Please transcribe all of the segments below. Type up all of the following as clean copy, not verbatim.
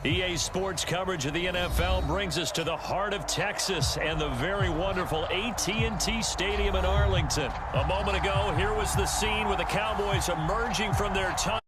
EA Sports coverage of the NFL brings us to the heart of Texas and the very wonderful AT&T Stadium in Arlington. A moment ago, here was the scene with the Cowboys emerging from their time.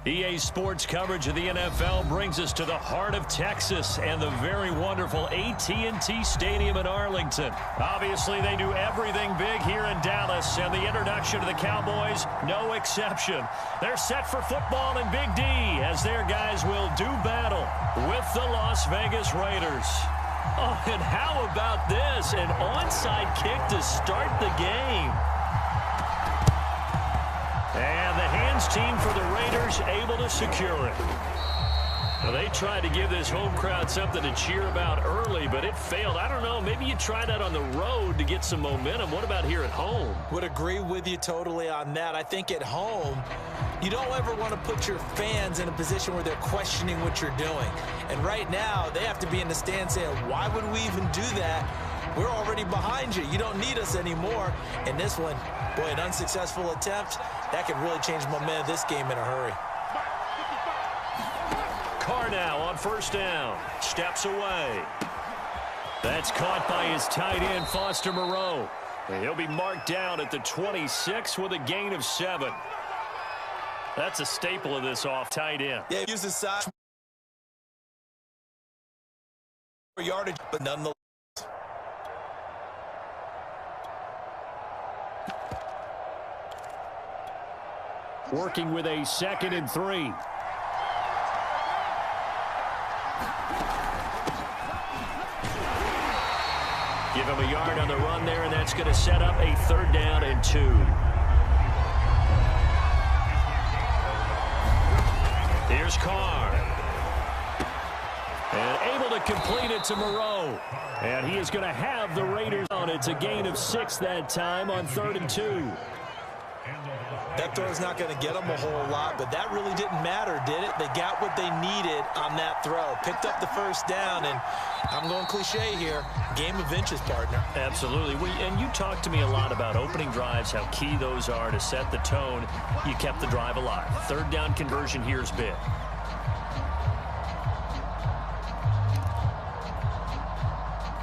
EA Sports coverage of the NFL brings us to the heart of Texas and the very wonderful AT&T Stadium in Arlington. Obviously, they do everything big here in Dallas, and the introduction to the Cowboys, no exception. They're set for football in Big D as their guys will do battle with the Las Vegas Raiders. Oh, and how about this? An onside kick to start the game. And the hands team for the Raiders able to secure it. Well, they tried to give this home crowd something to cheer about early, but it failed. I don't know, maybe you try that on the road to get some momentum. What about here at home? Would agree with you totally on that. I think at home, you don't ever want to put your fans in a position where they're questioning what you're doing. And right now, they have to be in the stand saying, why would we even do that? We're already behind you. You don't need us anymore. And this one, boy, an unsuccessful attempt, that could really change momentum of this game in a hurry. Carr now on first down. Steps away. That's caught by his tight end, Foster Moreau. And he'll be marked down at the 26 with a gain of 7. That's a staple of this off tight end. Yeah, he uses size for yardage, but nonetheless. Working with a 2nd and 3. Give him a yard on the run there, and that's going to set up a 3rd down and 2. Here's Carr. And able to complete it to Moreau. And he is going to have the Raiders on. It's a gain of 6 that time on 3rd and 2. That throw's not going to get them a whole lot, but that really didn't matter, did it? They got what they needed on that throw. Picked up the 1st down, and I'm going cliche here. Game of inches, partner. Absolutely. And you talked to me a lot about opening drives, how key those are to set the tone. You kept the drive alive. 3rd down conversion here is big.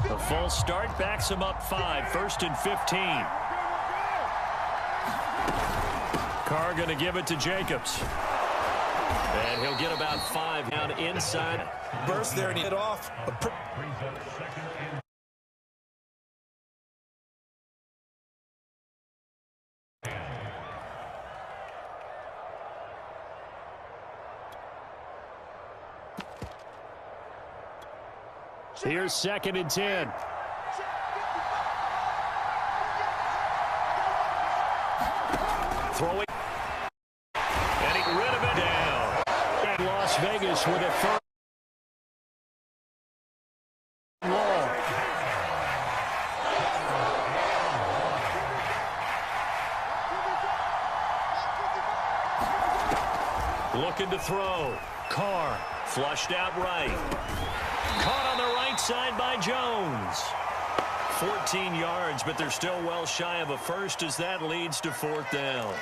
A false start backs him up 5. 1st and 15. Carr going to give it to Jacobs. And he'll get about 5 down inside. Burst there and he hit off. Here's 2nd and 10. Throwing. And he rid of it down. And Las Vegas with a 3rd. Looking to throw. Carr flushed out right. Caught on the right side by Jones. 14 yards, but they're still well shy of a first as that leads to 4th down.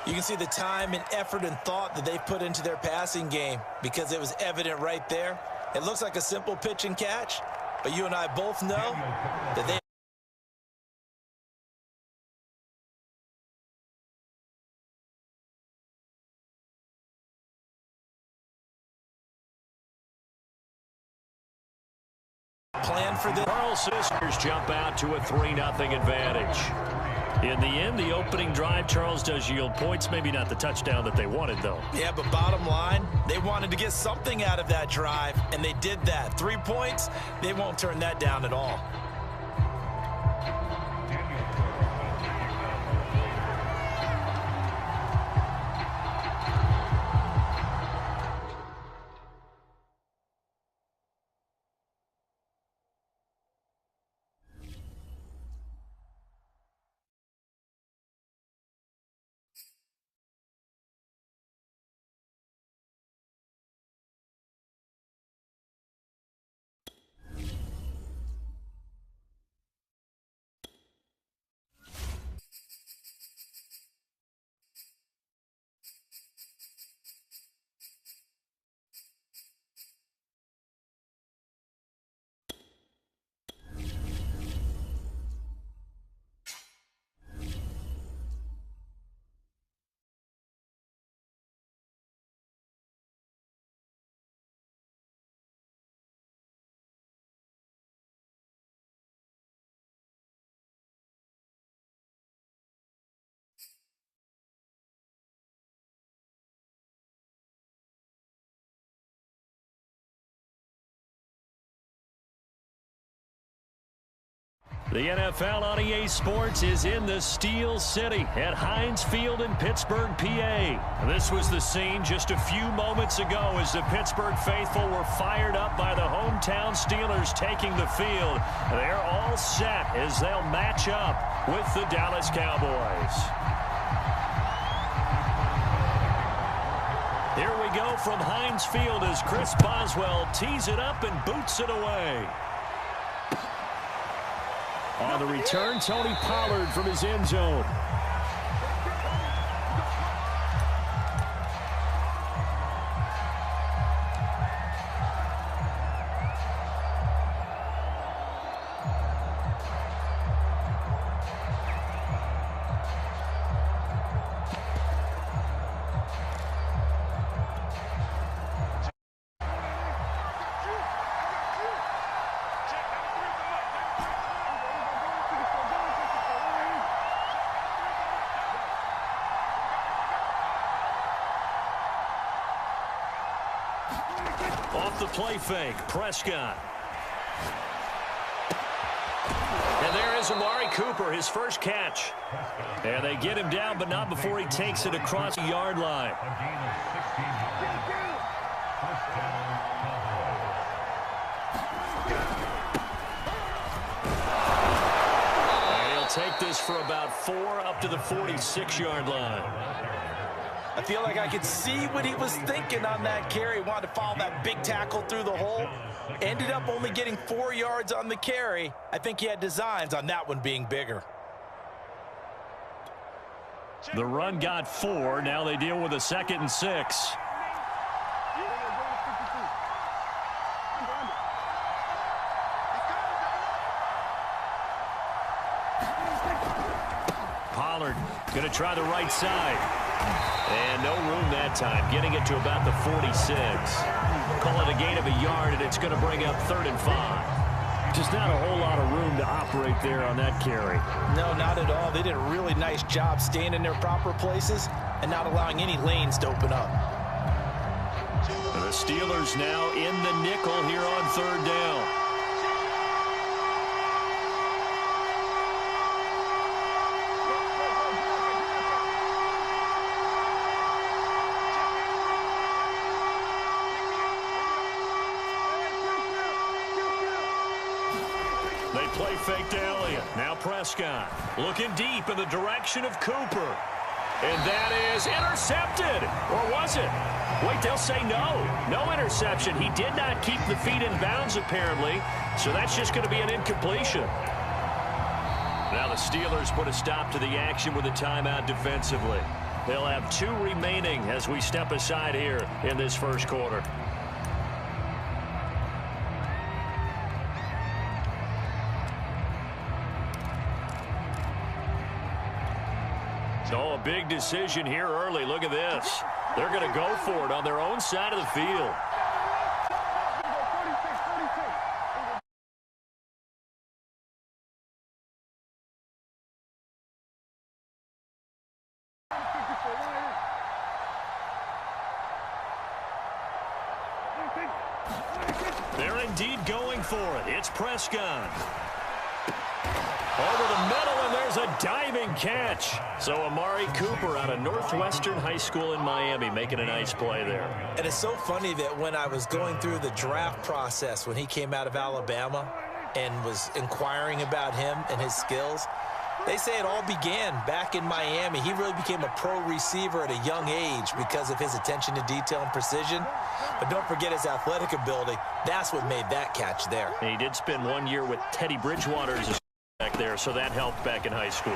You can see the time and effort and thought that they put into their passing game because it was evident right there. It looks like a simple pitch and catch, but you and I both know that they plan for this. Pearl Sisters jump out to a 3-0 advantage. In the end, the opening drive, Charles, does yield points. Maybe not the touchdown that they wanted, though. Yeah, but bottom line, they wanted to get something out of that drive, and they did that. 3 points, they won't turn that down at all. The NFL on EA Sports is in the Steel City at Heinz Field in Pittsburgh, PA. This was the scene just a few moments ago as the Pittsburgh faithful were fired up by the hometown Steelers taking the field. They're all set as they'll match up with the Dallas Cowboys. Here we go from Heinz Field as Chris Boswell tees it up and boots it away. On the return, Tony Pollard from his end zone. Off the play fake, Prescott. And there is Amari Cooper, his first catch. And they get him down, but not before he takes it across the yard line. And he'll take this for about 4 up to the 46-yard line. I feel like I could see what he was thinking on that carry. Wanted to follow that big tackle through the hole. Ended up only getting 4 yards on the carry. I think he had designs on that one being bigger. The run got 4. Now they deal with a 2nd and 6. Pollard going to try the right side. And no room that time, getting it to about the 46. Call it a gain of a yard, and it's going to bring up 3rd and 5. Just not a whole lot of room to operate there on that carry. No, not at all. They did a really nice job staying in their proper places and not allowing any lanes to open up. The Steelers now in the nickel here on 3rd down. They play fake to Elliott. Now Prescott looking deep in the direction of Cooper. And that is intercepted. Or was it? Wait, they'll say no. No interception. He did not keep the feet in bounds, apparently. So that's just going to be an incompletion. Now the Steelers put a stop to the action with a timeout defensively. They'll have 2 remaining as we step aside here in this first quarter. So a big decision here early. Look at this. They're going to go for it on their own side of the field. indeed going for it. It's Prescott. Over the middle, and there's a diving catch. So Amari Cooper out of Northwestern High School in Miami making a nice play there. And it's so funny that when I was going through the draft process when he came out of Alabama and was inquiring about him and his skills, they say it all began back in Miami. He really became a pro receiver at a young age because of his attention to detail and precision. But don't forget his athletic ability. That's what made that catch there. And he did spend 1 year with Teddy Bridgewater as a back there, so that helped back in high school.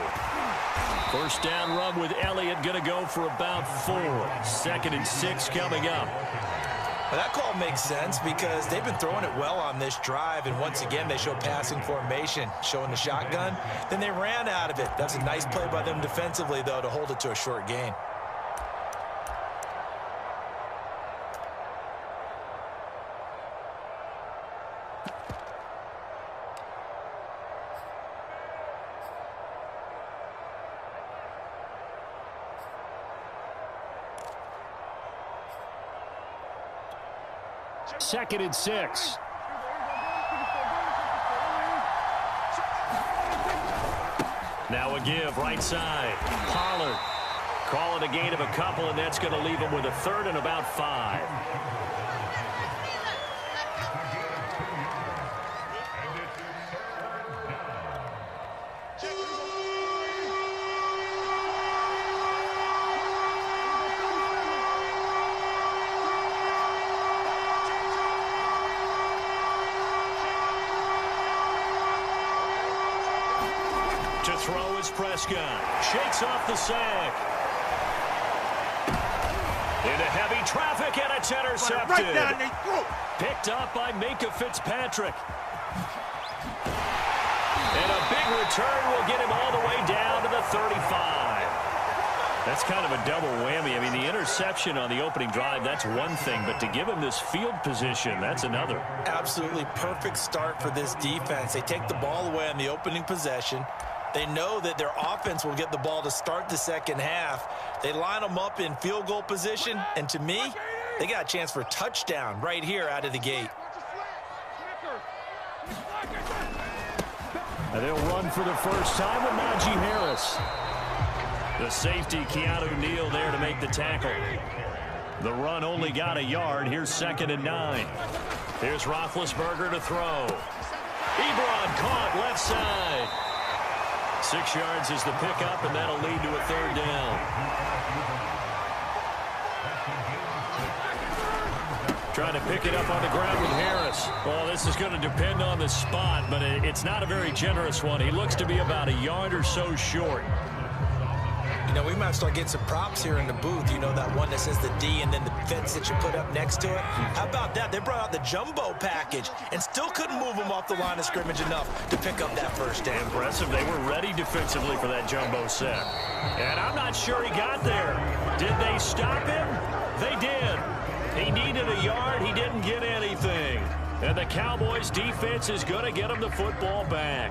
First down run with Elliott, going to go for about 4. 2nd and 6 coming up. Well, that call makes sense because they've been throwing it well on this drive, and once again they show passing formation, showing the shotgun. Then they ran out of it. That's a nice play by them defensively, though, to hold it to a short gain. Second and 6. Now a give, right side. Pollard. Call it a gain of a couple, and that's going to leave him with a 3rd and about 5. To throw is Prescott. Shakes off the sack. Into heavy traffic, and it's intercepted. Right down their throat. Picked up by Minka Fitzpatrick. And a big return will get him all the way down to the 35. That's kind of a double whammy. I mean, the interception on the opening drive, that's one thing, but to give him this field position, that's another. Absolutely perfect start for this defense. They take the ball away on the opening possession. They know that their offense will get the ball to start the second half. They line them up in field goal position, and to me, they got a chance for a touchdown right here out of the gate. And they'll run for the first time with Najee Harris. The safety, Keanu Neal, there to make the tackle. The run only got a yard. Here's 2nd and 9. Here's Roethlisberger to throw. Ebron caught left side. 6 yards is the pickup, and that'll lead to a 3rd down. Trying to pick it up on the ground with Harris. Well, this is going to depend on the spot, but it's not a very generous one. He looks to be about a yard or so short. You know, we might start getting some props here in the booth. You know, that one that says the D and then the fence that you put up next to it. How about that? They brought out the jumbo package and still couldn't move him off the line of scrimmage enough to pick up that first down. Impressive. They were ready defensively for that jumbo set. And I'm not sure he got there. Did they stop him? They did. He needed a yard. He didn't get anything. And the Cowboys defense is going to get him the football back.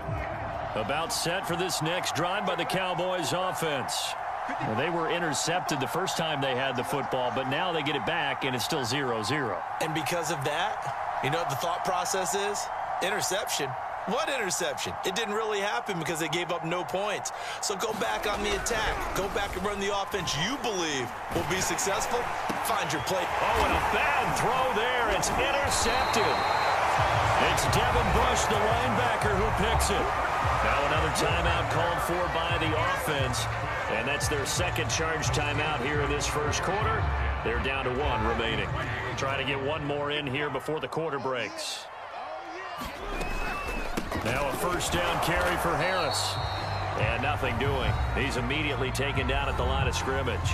About set for this next drive by the Cowboys offense. Well, they were intercepted the first time they had the football, but now they get it back, and it's still 0-0. And because of that, you know what the thought process is? Interception. What interception? It didn't really happen because they gave up no points. So go back on the attack. Go back and run the offense you believe will be successful. Find your play. Oh, and a bad throw there. It's intercepted. It's Devin Bush, the linebacker, who picks it. Now another timeout called for by the offense. And that's their second charge timeout here in this first quarter. They're down to 1 remaining. Trying to get one more in here before the quarter breaks. Now a first down carry for Harris. And nothing doing. He's immediately taken down at the line of scrimmage.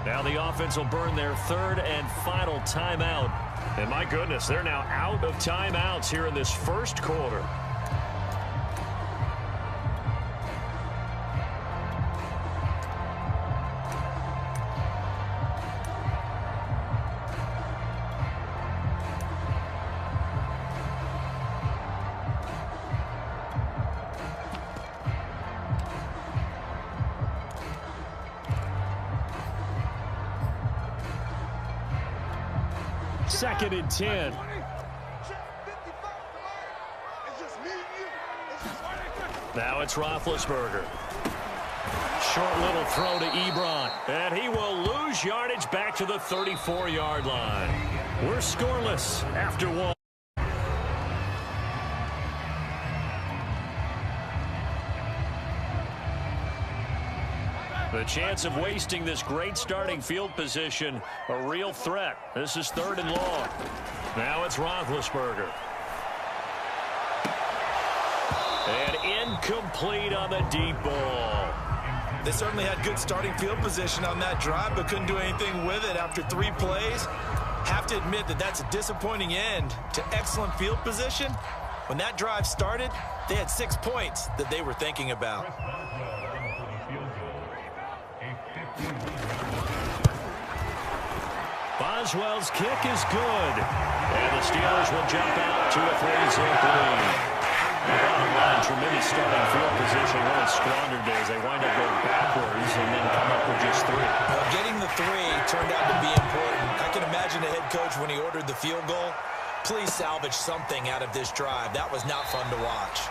Now the offense will burn their 3rd and final timeout. And my goodness, they're now out of timeouts here in this first quarter. Second and 10. Now it's Roethlisberger. Short little throw to Ebron. And he will lose yardage back to the 34-yard line. We're scoreless after one. The chance of wasting this great starting field position, a real threat. This is 3rd and long. Now it's Roethlisberger. And incomplete on the deep ball. They certainly had good starting field position on that drive, but couldn't do anything with it after 3 plays. Have to admit that that's a disappointing end to excellent field position. When that drive started, they had 6 points that they were thinking about. Boswell's kick is good. And the Steelers will jump out to a 3-zip lead. Bottom line, tremendous starting field position. Really squandered there as they wind up going backwards and then come up with just 3. Well, getting the 3 turned out to be important. I can imagine the head coach when he ordered the field goal. Please salvage something out of this drive. That was not fun to watch.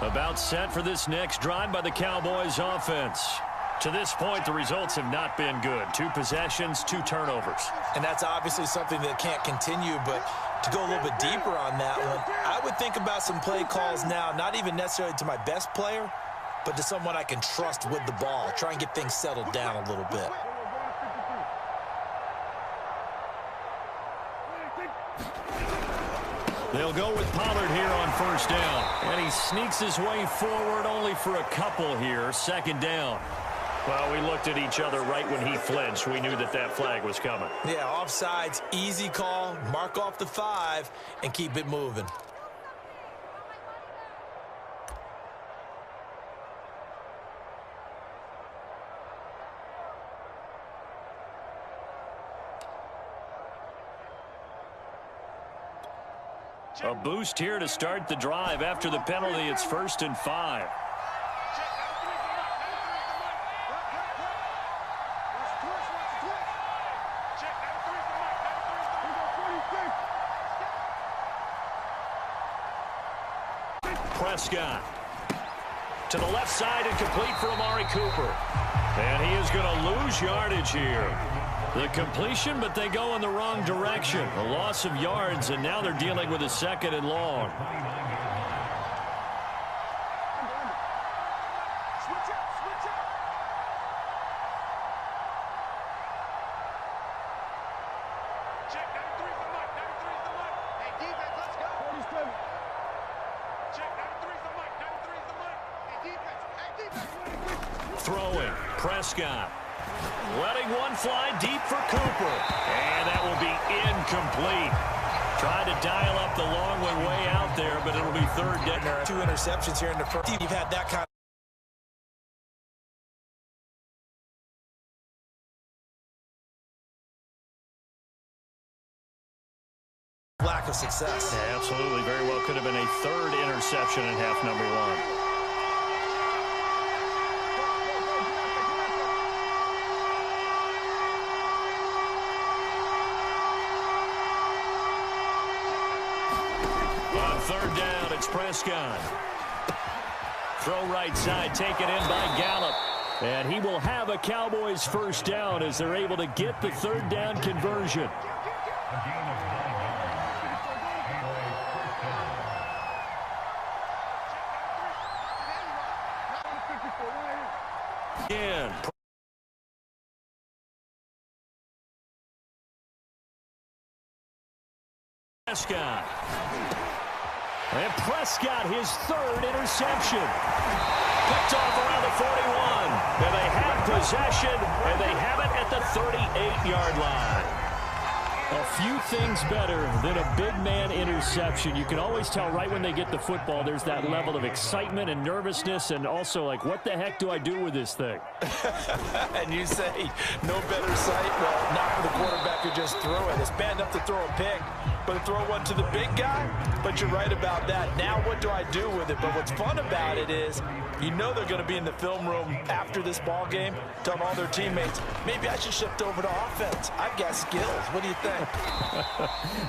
About set for this next drive by the Cowboys offense. To this point, the results have not been good. 2 possessions, 2 turnovers. And that's obviously something that can't continue, but to go a little bit deeper on that one, I would think about some play calls now, not even necessarily to my best player, but to someone I can trust with the ball. Try and get things settled down a little bit. They'll go with Pollard here on 1st down. And he sneaks his way forward only for a couple here. 2nd down. Well, we looked at each other right when he flinched. We knew that that flag was coming. Yeah, offsides, easy call. Mark off the 5 and keep it moving. A boost here to start the drive. After the penalty, it's 1st and 5. Prescott to the left side and complete for Amari Cooper. And he is going to lose yardage here. The completion, but they go in the wrong direction. A loss of yards, and now they're dealing with a 2nd and long. Throwing, Prescott. Letting one fly deep for Cooper. And that will be incomplete. Tried to dial up the long one way out there, but it'll be 3rd down. 2 interceptions here in the first. You've had that kind of lack of success. Yeah, absolutely. Very well could have been a 3rd interception in half number 1. On 3rd down, it's Prescott. Throw right side, taken in by Gallup. And he will have a Cowboys 1st down as they're able to get the 3rd down conversion. Again. Prescott. And Prescott, his 3rd interception. Picked off around the 41. And they have possession, and they have it at the 38-yard line. A few things better than a big man interception. You can always tell right when they get the football, there's that level of excitement and nervousness, and also like, what the heck do I do with this thing? And you say, no better sight? Well, not for the quarterback who just threw it. It's bad enough to throw a pick, but to throw one to the big guy? But you're right about that. Now what do I do with it? But what's fun about it is You know they're going to be in the film room after this ball game, telling all their teammates, maybe I should shift over to offense. I've got skills. What do you think?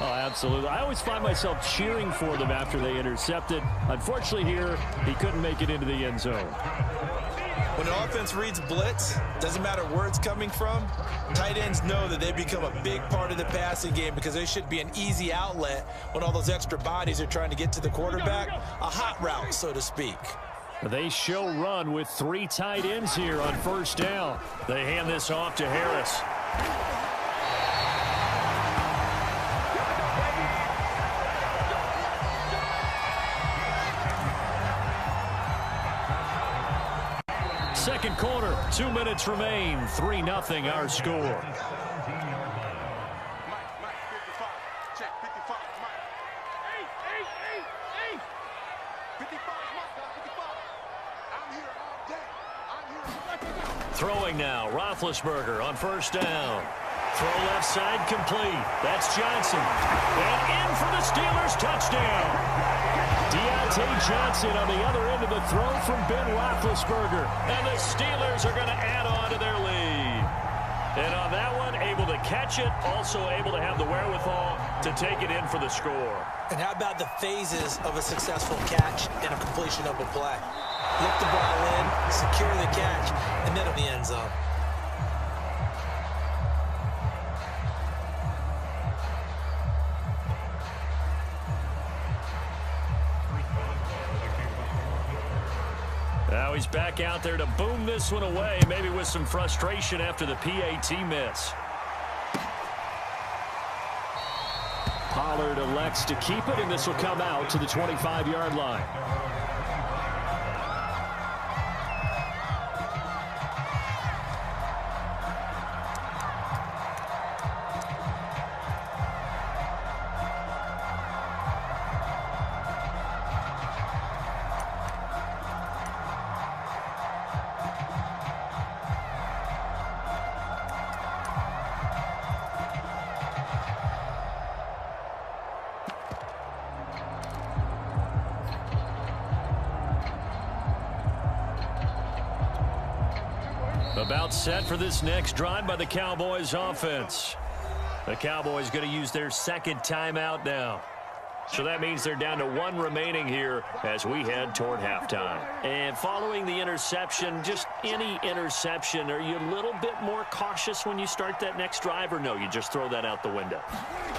Oh, absolutely. I always find myself cheering for them after they intercepted. Unfortunately here, he couldn't make it into the end zone. When the offense reads blitz, doesn't matter where it's coming from, tight ends know that they become a big part of the passing game because they should be an easy outlet when all those extra bodies are trying to get to the quarterback. A hot route, so to speak. They show run with 3 tight ends here on first down. They hand this off to Harris. Second quarter, 2 minutes remain. 3-0 our score. Throwing now, Roethlisberger on first down. Throw left side complete. That's Johnson. And in for the Steelers touchdown. Deontay Johnson on the other end of the throw from Ben Roethlisberger. And the Steelers are going to add on to their lead. And on that one, able to catch it, also able to have the wherewithal to take it in for the score. And how about the phases of a successful catch and a completion of a play? Lift the ball in, secure the catch, and then in the end zone. Now he's back out there to boom this one away, maybe with some frustration after the PAT miss. Pollard elects to keep it, and this will come out to the 25-yard line. About set for this next drive by the Cowboys offense. The Cowboys going to use their second timeout now. So that means they're down to 1 remaining here as we head toward halftime. And following the interception, just any interception, are you a little bit more cautious when you start that next drive, or no, you just throw that out the window?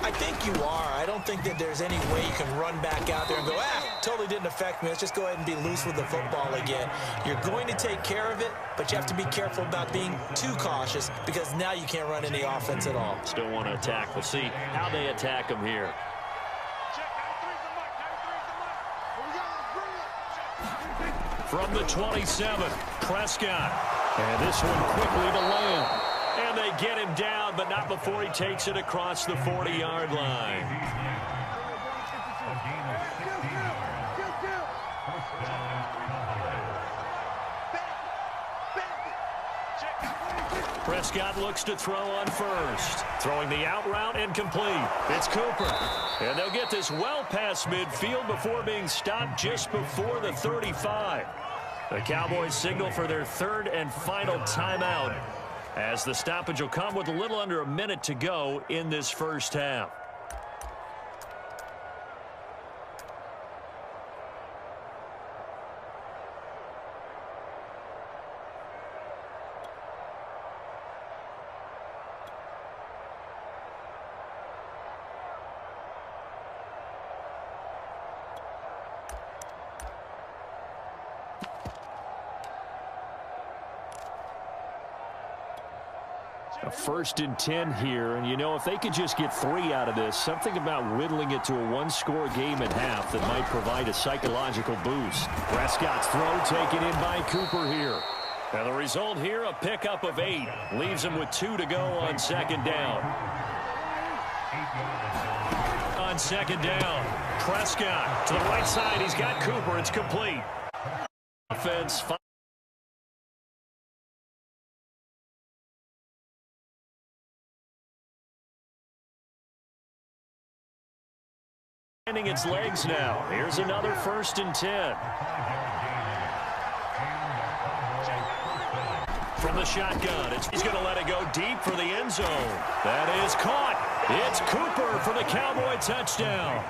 I think you are. I don't think that there's any way you can run back out there and go, totally didn't affect me. Let's just go ahead and be loose with the football again. You're going to take care of it, but you have to be careful about being too cautious because now you can't run any offense at all. Still want to attack. We'll see how they attack them here. From the 27, Prescott. And this one quickly to land. And they get him down, but not before he takes it across the 40-yard line. Prescott looks to throw on first. Throwing the out route incomplete. It's Cooper. And they'll get this well past midfield before being stopped just before the 35. The Cowboys signal for their third and final timeout as the stoppage will come with a little under a minute to go in this first half. A 1st and 10 here, and you know, if they could just get 3 out of this, something about whittling it to a 1-score game at half that might provide a psychological boost. Prescott's throw taken in by Cooper here. And the result here, a pickup of 8. Leaves him with 2 to go on second down. On second down, Prescott to the right side. He's got Cooper. It's complete. Offense. Its legs now. Here's another 1st and 10. from the shotgun. He's going to let it go deep for the end zone. That is caught. It's Cooper for the Cowboy touchdown.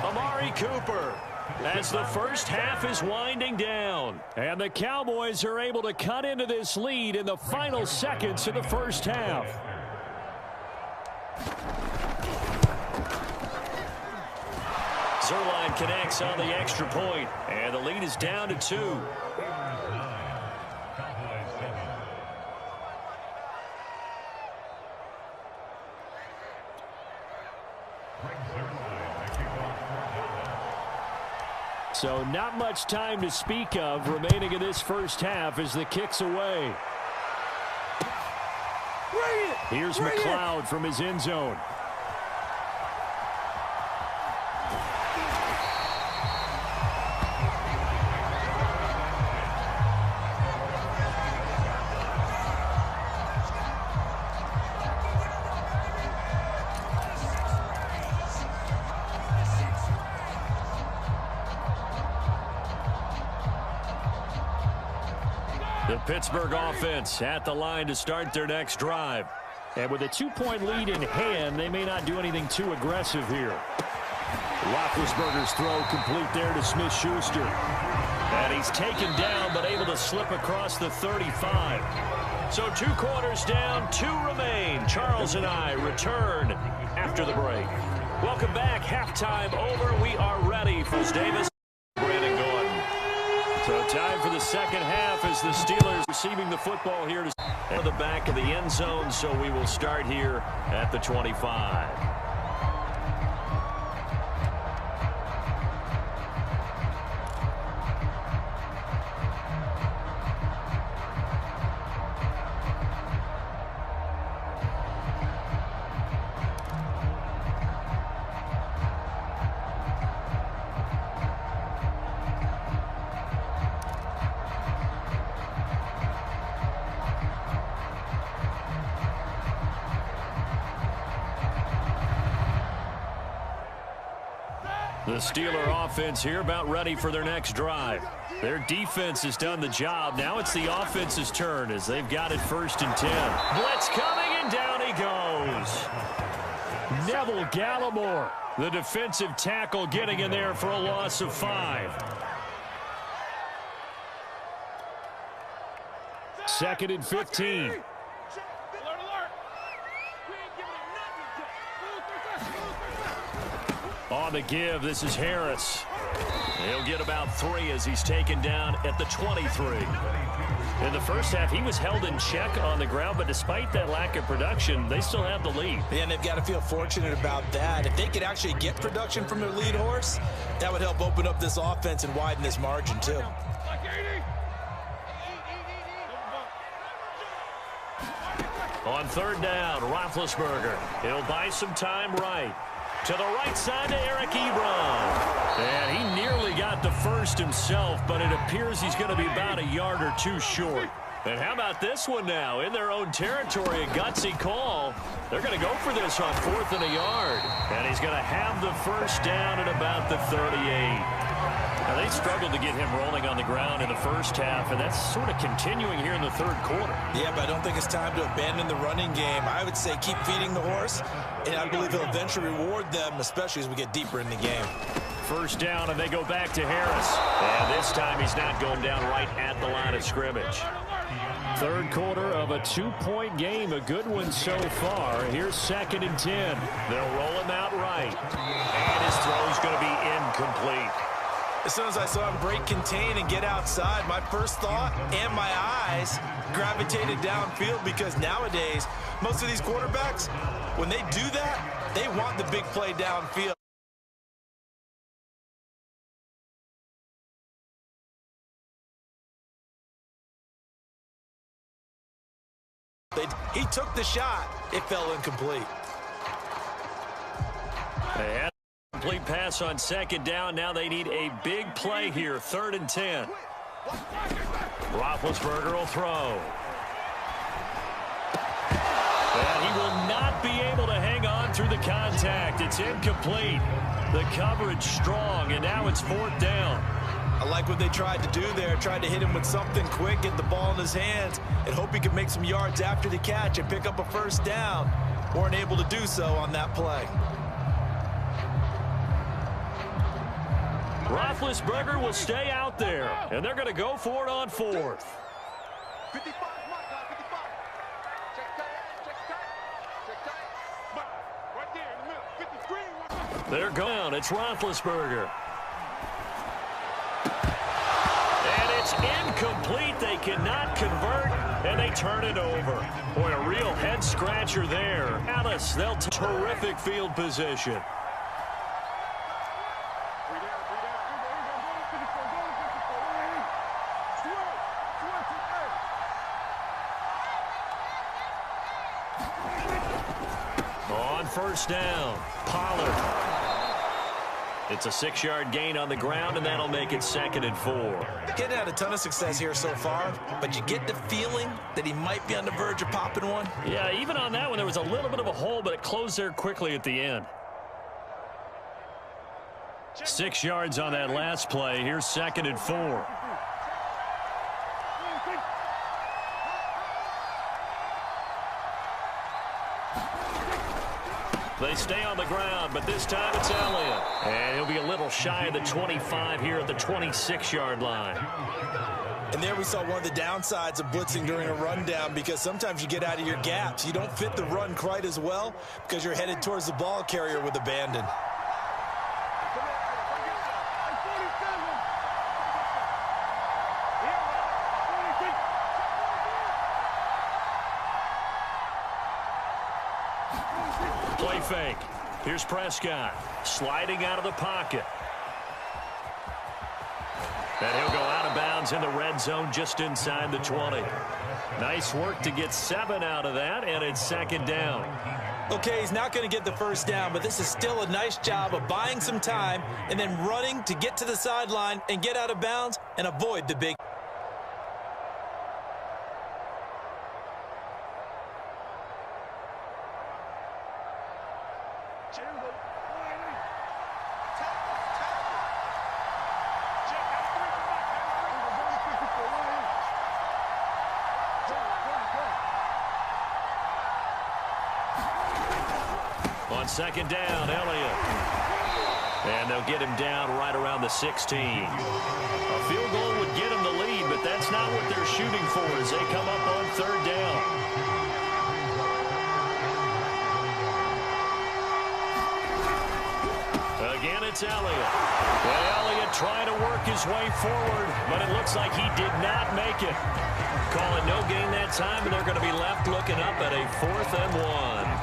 Amari Cooper, as the first half is winding down. And the Cowboys are able to cut into this lead in the final seconds of the first half. Zerline connects on the extra point, and the lead is down to 2. So not much time to speak of remaining in this first half as the kick's away. Here's McLeod from his end zone. The Pittsburgh offense at the line to start their next drive. And with a 2-point lead in hand, they may not do anything too aggressive here. Roethlisberger's throw complete there to Smith-Schuster. And he's taken down but able to slip across the 35. So 2 quarters down, 2 remain. Charles and I return after the break. Welcome back. Halftime over. We are ready for Davis. Brandon Gordon. So time for the second half as the Steelers receiving the football here to the back of the end zone. So we will start here at the 25. The Steeler offense here about ready for their next drive. Their defense has done the job. Now it's the offense's turn as they've got it 1st and 10. Blitz coming, and down he goes. Neville Gallimore, the defensive tackle, getting in there for a loss of 5. 2nd and 15. On the give, this is Harris. He'll get about 3 as he's taken down at the 23. In the first half, he was held in check on the ground, but despite that lack of production, they still have the lead. Yeah, and they've got to feel fortunate about that. If they could actually get production from their lead horse, that would help open up this offense and widen this margin, too. On 3rd down, Roethlisberger. He'll buy some time right. To the right side to Eric Ebron. And he nearly got the first himself, but it appears he's going to be about a yard or 2 short. And how about this one now? In their own territory, a gutsy call. They're going to go for this on 4th and a yard. And he's going to have the first down at about the 38. Now, they struggled to get him rolling on the ground in the first half, and that's sort of continuing here in the 3rd quarter. Yeah, but I don't think it's time to abandon the running game. I would say keep feeding the horse, and I believe he'll eventually reward them, especially as we get deeper in the game. 1st down, and they go back to Harris. And this time he's not going down right at the line of scrimmage. 3rd quarter of a 2-point game, a good one so far. Here's 2nd and 10. They'll roll him out right. And his throw's going to be incomplete. As soon as I saw him break contain and get outside, my first thought and my eyes gravitated downfield, because nowadays, most of these quarterbacks, when they do that, they want the big play downfield. He took the shot. It fell incomplete. They had a complete pass on 2nd down. Now they need a big play here. 3rd and 10. Roethlisberger will throw. And he will not be able to hang on through the contact. It's incomplete. The coverage strong, and now it's 4th down. I like what they tried to do there. Tried to hit him with something quick, get the ball in his hands, and hope he could make some yards after the catch and pick up a first down. Weren't able to do so on that play. Roethlisberger will stay out there, and they're going to go for it on fourth. 55, my guy, 55. Check tight. Right there in the middle, 53. They're gone. It's Roethlisberger. And it's incomplete. They cannot convert, and they turn it over. Boy, a real head-scratcher there. Alice, they'll terrific field position. On first down, Pollard. It's a 6-yard gain on the ground, and that'll make it 2nd and 4. Getting had a ton of success here so far, but you get the feeling that he might be on the verge of popping one. Yeah, even on that one, there was a little bit of a hole, but it closed there quickly at the end. 6 yards on that last play. Here's 2nd and 4. They stay on the ground, but this time it's Elliott. And he'll be a little shy of the 25 here at the 26-yard line. And there we saw one of the downsides of blitzing during a rundown, because sometimes you get out of your gaps. You don't fit the run quite as well because you're headed towards the ball carrier with abandon. Play fake. Here's Prescott sliding out of the pocket. And he'll go out of bounds in the red zone just inside the 20. Nice work to get 7 out of that, and it's 2nd down. Okay, he's not going to get the first down, but this is still a nice job of buying some time and then running to get to the sideline and get out of bounds and avoid the big. On 2nd down, Elliott. And they'll get him down right around the 16. A field goal would get him the lead, but that's not what they're shooting for as they come up on 3rd down. Again, it's Elliott. And Elliott trying to work his way forward, but it looks like he did not make it. Calling no gain that time, and they're going to be left looking up at a 4th and 1.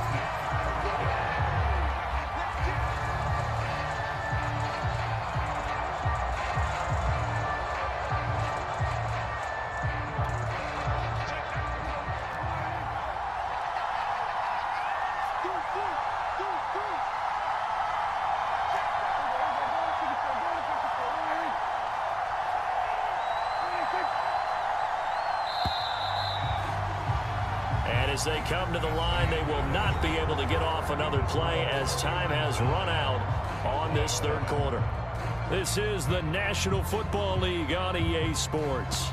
As they come to the line, they will not be able to get off another play as time has run out on this 3rd quarter. This is the National Football League on EA Sports.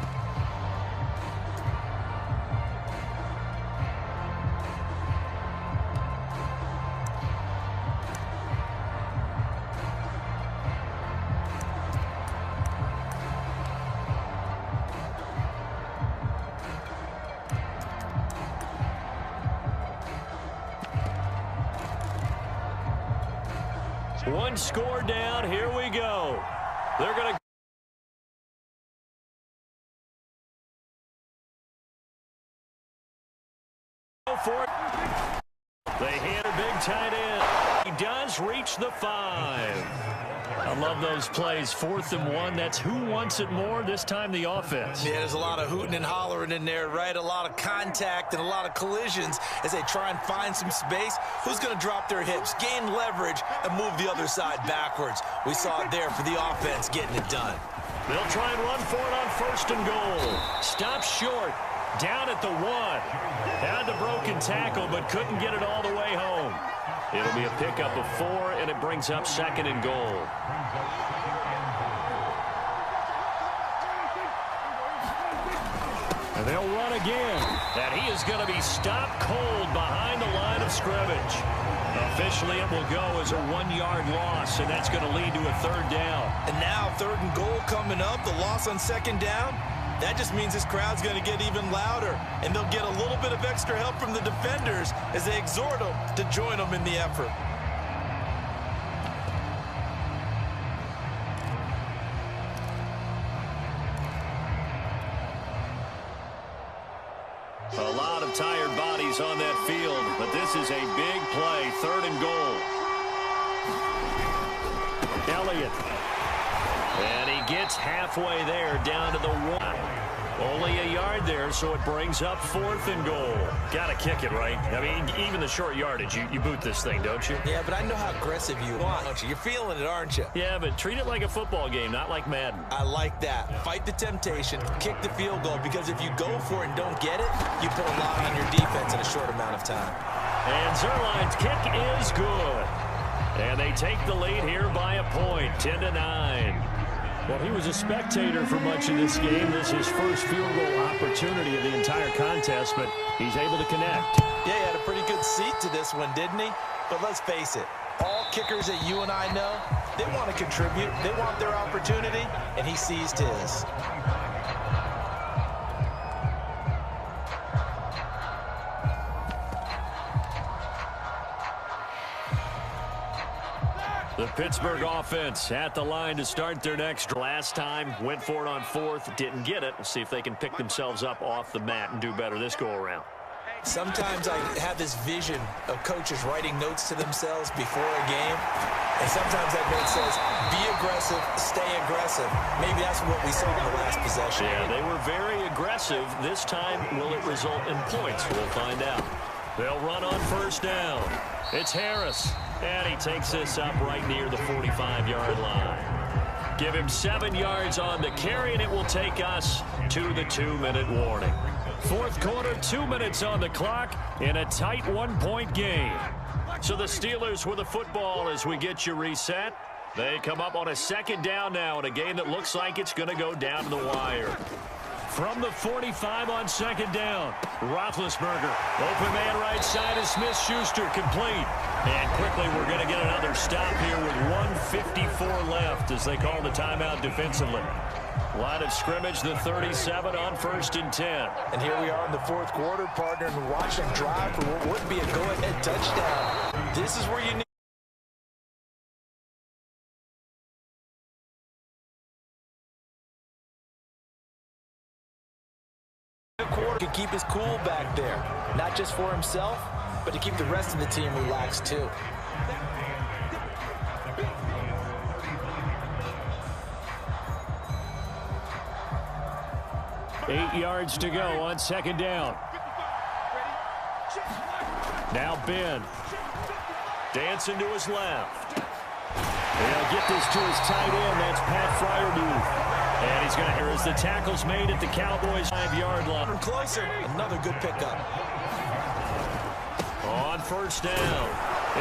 One score down. Here we go. They're going to go for it. They hit a big tight end. He does reach the 5. I love those plays. 4th and 1. That's who wants it more. This time the offense. Yeah, there's a lot of hooting and hollering in there, right? A lot of contact and a lot of collisions as they try and find some space. Who's going to drop their hips, gain leverage, and move the other side backwards? We saw it there for the offense getting it done. They'll try and run for it on 1st and goal. Stop short. Down at the 1. Had the broken tackle, but couldn't get it all the way home. It'll be a pickup of 4, and it brings up 2nd and goal. And they'll run again. And he is going to be stopped cold behind the line of scrimmage. Officially, it will go as a 1-yard loss, and that's going to lead to a 3rd down. And now 3rd and goal coming up, the loss on 2nd down. That just means this crowd's going to get even louder, and they'll get a little bit of extra help from the defenders as they exhort them to join them in the effort. A lot of tired bodies on that field, but this is a big play, 3rd and goal. Elliott. And he gets halfway there, down to the 1. Only a yard there, so it brings up 4th and goal. Got to kick it, right? I mean, even the short yardage, you boot this thing, don't you? Yeah, but I know how aggressive you want, don't you? You're feeling it, aren't you? Yeah, but treat it like a football game, not like Madden. I like that. Fight the temptation, kick the field goal, because if you go for it and don't get it, you put a lot on your defense in a short amount of time. And Zerline's kick is good. And they take the lead here by a point, 10-9. Well, he was a spectator for much of this game. This is his first field goal opportunity of the entire contest, but he's able to connect. Yeah, he had a pretty good seat to this one, didn't he? But let's face it, all kickers that you and I know, they want to contribute. They want their opportunity, and he seized his. The Pittsburgh offense at the line to start their next. Last time, went for it on 4th, didn't get it. We'll see if they can pick themselves up off the mat and do better this go-around. Sometimes I have this vision of coaches writing notes to themselves before a game, and sometimes that note says, be aggressive, stay aggressive. Maybe that's what we saw in the last possession. Yeah, they were very aggressive. This time, will it result in points? We'll find out. They'll run on 1st down. It's Harris. And he takes this up right near the 45-yard line. Give him 7 yards on the carry, and it will take us to the 2-minute warning. 4th quarter, 2 minutes on the clock in a tight 1-point game. So the Steelers with the football as we get you reset. They come up on a 2nd down now in a game that looks like it's going to go down to the wire. From the 45 on 2nd down, Roethlisberger. Open man right side is Smith-Schuster, complete. And quickly we're going to get another stop here with 1:54 left as they call the timeout defensively. Line of scrimmage, the 37 on 1st and 10. And here we are in the 4th quarter, partner, and watch them drive for what would be a go-ahead touchdown. This is where you need. Can keep his cool back there, not just for himself, but to keep the rest of the team relaxed too. Eight yards to go on 2nd down. Now Ben. Dancing to his left. They'll get this to his tight end. That's Pat Freiermuth. And he's going to hear as the tackle's made at the Cowboys' 5-yard line. Closer. Another good pickup. On 1st down,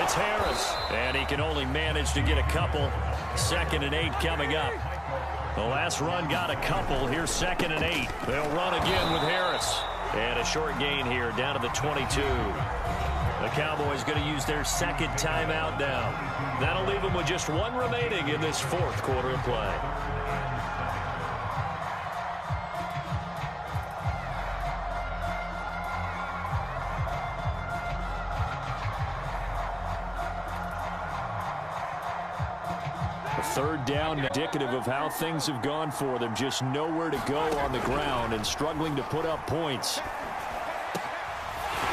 it's Harris. And he can only manage to get a couple. 2nd and 8 coming up. The last run got a couple. Here's 2nd and 8. They'll run again with Harris. And a short gain here down to the 22. The Cowboys going to use their 2nd timeout now. That'll leave them with just 1 remaining in this 4th quarter of play. Third down, indicative of how things have gone for them. Just nowhere to go on the ground and struggling to put up points.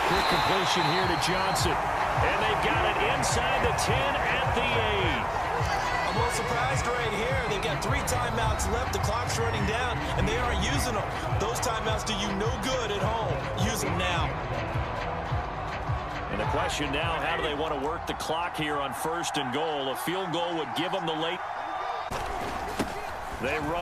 Quick completion here to Johnson. And they've got it inside the 10 at the 8. I'm a little surprised right here. They've got 3 timeouts left. The clock's running down, and they aren't using them. Those timeouts do you no good at home. Use them now. And the question now, how do they want to work the clock here on 1st and goal? A field goal would give them the late. They run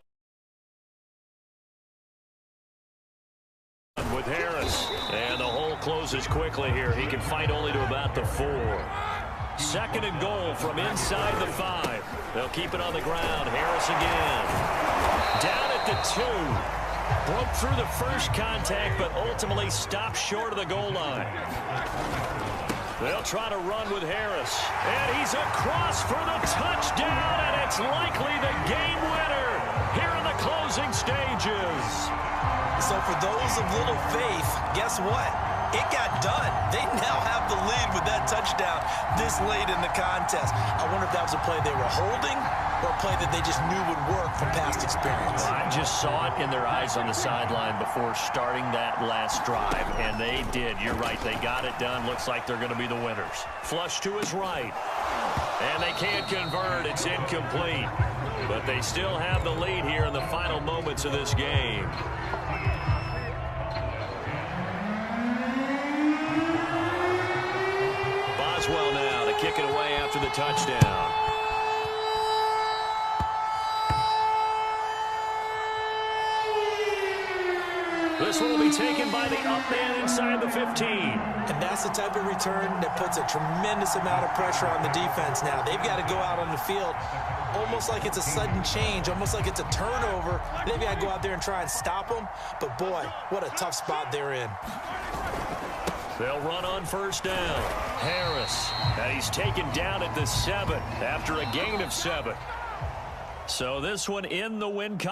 with Harris. And the hole closes quickly here. He can fight only to about the 4. 2nd and goal from inside the 5. They'll keep it on the ground. Harris again. Down at the 2. Broke through the first contact, but ultimately stopped short of the goal line. They'll try to run with Harris. And he's across for the touchdown, and it's likely the game winner here in the closing stages. So for those of little faith, guess what? It got done. They now have the lead with that touchdown this late in the contest. I wonder if that was a play they were holding or a play that they just knew would work from past experience. I just saw it in their eyes on the sideline before starting that last drive, and they did. You're right. They got it done. Looks like they're going to be the winners. Flush to his right. And they can't convert. It's incomplete. But they still have the lead here in the final moments of this game. Boswell now to kick it away after the touchdown. This one will be taken by the up man inside the 15. And that's the type of return that puts a tremendous amount of pressure on the defense now. They've got to go out on the field almost like it's a sudden change, almost like it's a turnover. They've got to go out there and try and stop them. But, boy, what a tough spot they're in. They'll run on first down. Harris, and he's taken down at the 7 after a gain of 7. So this one in the win column.